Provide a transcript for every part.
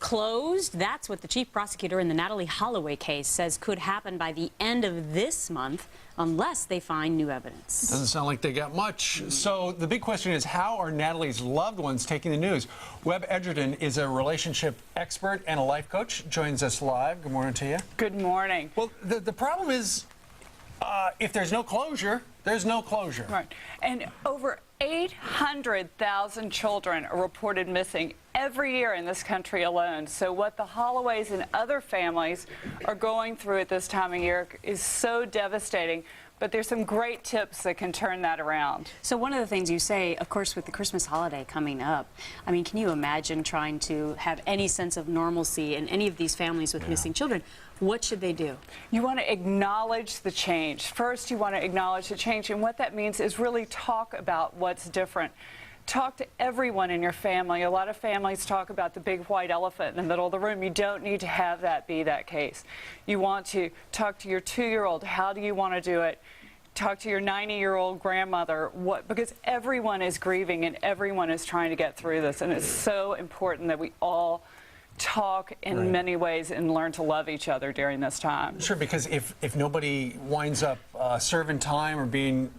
closed. That's what the chief prosecutor in the Natalie Holloway case says could happen by the end of this month unless they find new evidence. Doesn't sound like they got much. So the big question is, how are Natalie's loved ones taking the news? Webb Egerton is a relationship expert and a life coach. Joins us live. Good morning to you. Good morning. Well, the problem is, if there's no closure, there's no closure. Right. And over 800,000 children are reported missing every year in this country alone. So what the Holloways and other families are going through at this time of year is so devastating. But there's some great tips that can turn that around. So one of the things you say, of course, with the Christmas holiday coming up, I mean, can you imagine trying to have any sense of normalcy in any of these families with missing children? What should they do? You want to acknowledge the change. First, you want to acknowledge the change, and what that means is really talk about what's different. Talk to everyone in your family. A lot of families talk about the big white elephant in the middle of the room. You don't need to have that be that case. You want to talk to your 2-year-old. How do you want to do it? Talk to your 90-year-old grandmother. Because everyone is grieving and everyone is trying to get through this. And it's so important that we all talk in many ways and learn to love each other during this time. Sure, because if nobody winds up serving time or being,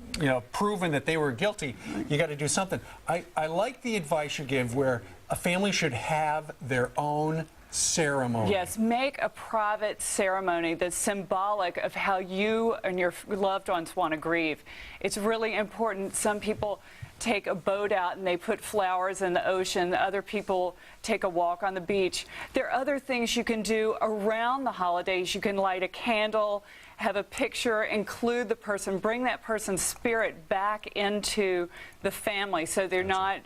proven that they were guilty, you got to do something. I like the advice you give where a family should have their own ceremony. Yes, make a private ceremony that's symbolic of how you and your loved ones want to grieve. It's really important. Some people take a boat out and they put flowers in the ocean. Other people take a walk on the beach. There are other things you can do around the holidays. You can light a candle, have a picture, include the person, bring that person's spirit back into the family so they're not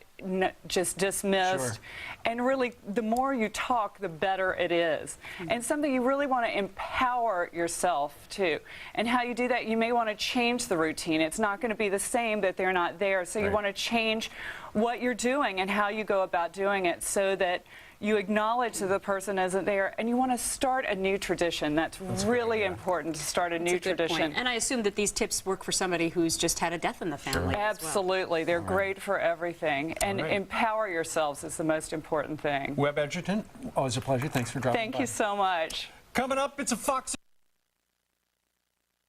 just dismissed. Sure. And really, the more you talk, the better it is. And something you really want to empower yourself too. And how you do that, you may want to change the routine. It's not going to be the same that they're not there. So you want to change what you're doing and how you go about doing it so that you acknowledge that the person isn't there, and you want to start a new tradition. That's really important, to start a new tradition. And I assume that these tips work for somebody who's just had a death in the family. Absolutely. They're great for everything. And empower yourselves is the most important thing. Webb Egerton, always a pleasure. Thanks for dropping by. Thank you so much. Coming up, it's a Fox